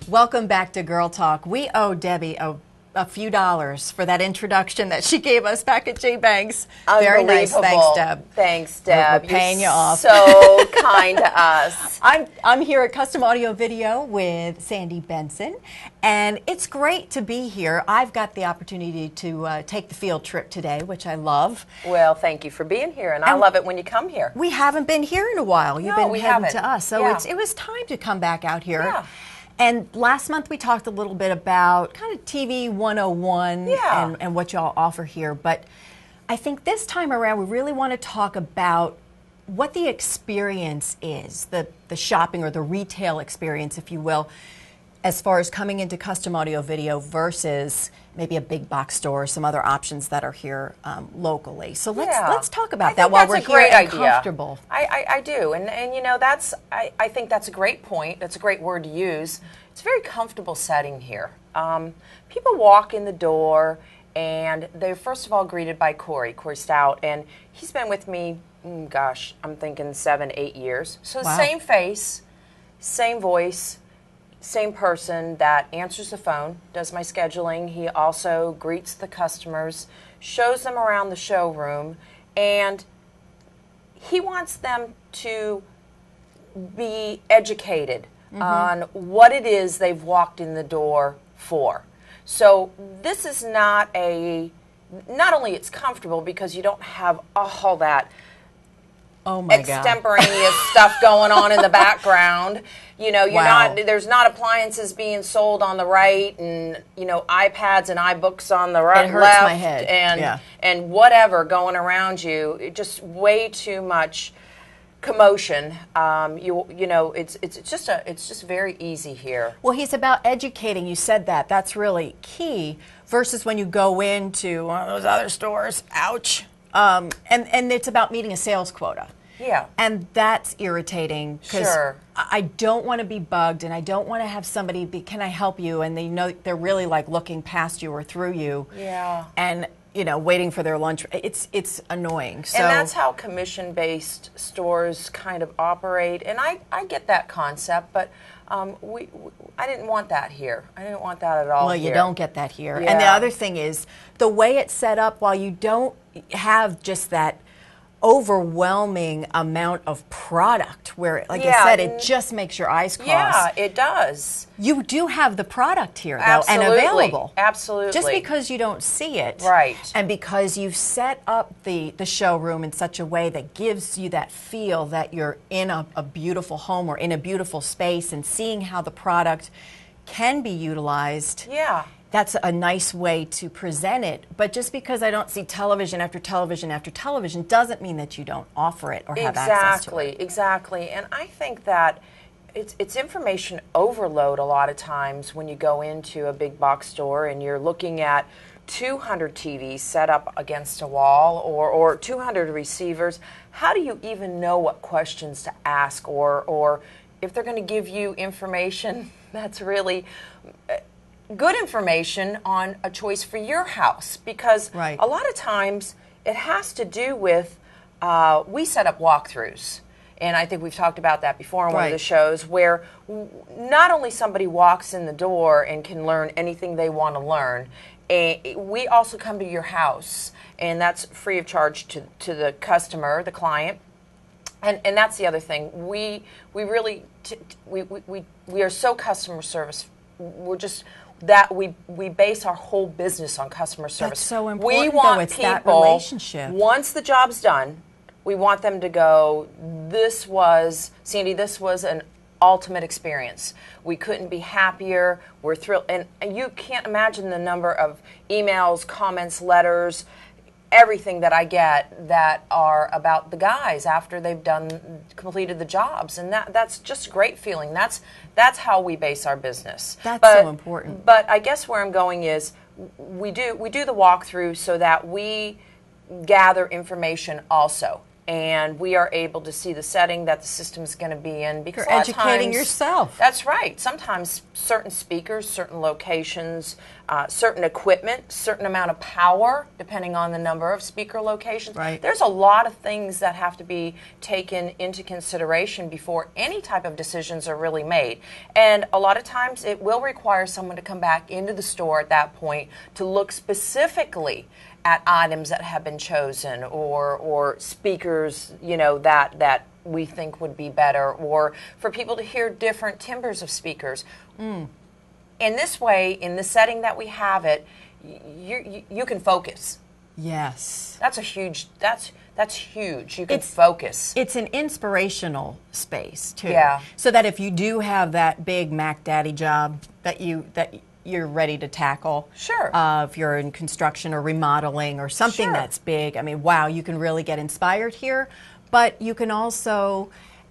Welcome back to Girl Talk. We owe Debbie a few dollars for that introduction that she gave us back at J. Banks. Very nice. Thanks, Deb. Thanks, Deb. We're paying you off. So kind to us. I'm here at Custom Audio Video with Sandy Benson, and it's great to be here. I've got the opportunity to take the field trip today, which I love. Well, thank you for being here, and I love it when you come here. We haven't been here in a while. You've been heading to us, so yeah. it was time to come back out here. Yeah. And last month we talked a little bit about kind of TV 101 and what y'all offer here. But I think this time around we really want to talk about what the experience is, the shopping or the retail experience, if you will, as far as coming into custom audio video versus maybe a big box store or some other options that are here locally. So let's talk about that while we're here and comfortable. I do, and you know, I think that's a great point. That's a great word to use. It's a very comfortable setting here. People walk in the door and they're first of all greeted by Corey Stout, and he's been with me, gosh, I'm thinking 7, 8 years. So the same face, same voice, same person that answers the phone, does my scheduling. He also greets the customers, shows them around the showroom, and he wants them to be educated on what it is they've walked in the door for. So this is not only it's comfortable because you don't have all that extemporaneous stuff going on in the background. You know, there's not appliances being sold on the right, and you know, iPads and iBooks on the right, it hurts left, my head. and whatever going around you. It just way too much commotion. You know, it's just very easy here. Well, he's about educating. You said that. That's really key. Versus when you go into one of those other stores. Ouch. And it's about meeting a sales quota. Yeah. And that's irritating because Sure. I don't want to be bugged, and I don't want to have somebody be, can I help you? And they know they're really like looking past you or through you. Yeah. And, you know, waiting for their lunch. It's annoying. So, and that's how commission-based stores kind of operate. And I get that concept, but I didn't want that here. I didn't want that at all. Well, here. you don't get that here. Yeah. And the other thing is the way it's set up, while you don't have just that overwhelming amount of product where, like I said, it just makes your eyes cross. Yeah, it does. You do have the product here, though, Absolutely. and available. Absolutely. Just because you don't see it. Right. And because you've set up the showroom in such a way that gives you that feel that you're in a beautiful home or in a beautiful space, and seeing how the product can be utilized. Yeah. That's a nice way to present it. But just because I don't see television after television after television doesn't mean that you don't offer it or have access to it. Exactly. And I think that it's information overload a lot of times when you go into a big box store and you're looking at 200 TVs set up against a wall or 200 receivers. How do you even know what questions to ask, or if they're going to give you information that's really good information on a choice for your house? Because a lot of times it has to do with, we set up walkthroughs, and I think we've talked about that before on one of the shows, where not only somebody walks in the door and can learn anything they want to learn, we also come to your house, and that's free of charge to the customer, the client. And that's the other thing. We really we are so customer service. We're just that we base our whole business on customer service. That's so important. We want it's people, that relationship. Once the job's done, we want them to go, Sandy, this was an ultimate experience. We couldn't be happier. We're thrilled. And you can't imagine the number of emails, comments, letters, everything that I get that are about the guys after they've completed the jobs, and that's just a great feeling. That's how we base our business. That's so important. But I guess where I'm going is we do the walkthrough so that we gather information also. and we are able to see the setting that the system is going to be in. Because you're educating yourself. That's right. Sometimes certain speakers, certain locations, certain equipment, certain amount of power, depending on the number of speaker locations. Right. There's a lot of things that have to be taken into consideration before any type of decisions are really made. And a lot of times it will require someone to come back into the store at that point to look specifically at items that have been chosen, or speakers, you know, that we think would be better, or for people to hear different timbres of speakers. In this way, in the setting that we have it, you can focus. Yes. That's huge. That's huge. You can focus. It's an inspirational space too. Yeah. So that if you do have that big Mac Daddy job that you're ready to tackle. Sure. If you're in construction or remodeling or something that's big, I mean, wow, you can really get inspired here. But you can also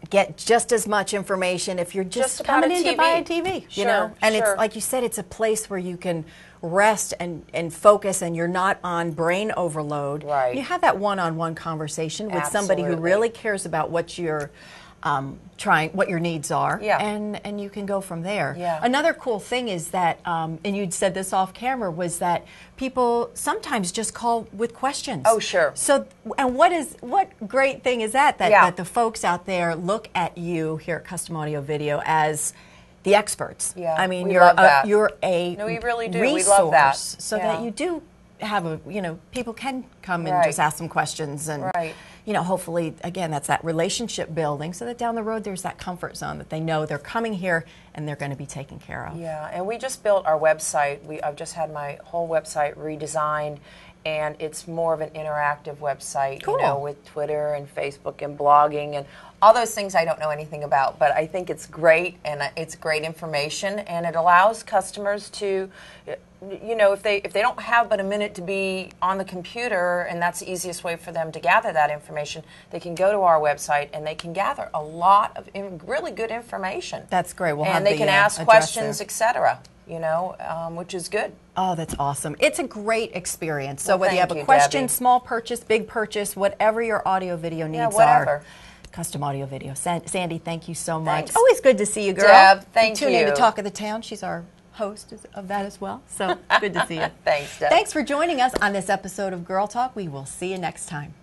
get just as much information if you're just coming in to buy a TV. You know, and it's like you said, it's a place where you can rest and focus, and you're not on brain overload. Right. You have that one-on-one conversation with somebody who really cares about what you're what your needs are, and you can go from there. Yeah. Another cool thing is that, and you'd said this off camera, was that people sometimes just call with questions. Oh, sure. So, and what great thing is that the folks out there look at you here at Custom Audio Video as the experts. Yeah, I mean, we you're love that. You're a no, we really do. resource, we love that. So that you do have people can come and just ask some questions, and hopefully, again, that's that relationship building, so that down the road there's that comfort zone that they know they're coming here and they're going to be taken care of. Yeah, and we just built our website. I've just had my whole website redesigned, and it's more of an interactive website, with Twitter and Facebook and blogging and all those things I don't know anything about, but I think it's great, and it's great information, and it allows customers to, if they don't have but a minute to be on the computer, and that's the easiest way for them to gather that information, they can go to our website and they can gather a lot of really good information. That's great. And they can ask questions, etc. Which is good. Oh, that's awesome. It's a great experience. So whether you have a Debbie. question, small purchase, big purchase, whatever your audio video needs are. Custom Audio Video. Sandy, thank you so much. Thanks. Always good to see you, girl. Deb, thank you. Tune in to Talk of the Town. She's our host of that as well. So good to see you. Thanks, Deb. Thanks for joining us on this episode of Girl Talk. We will see you next time.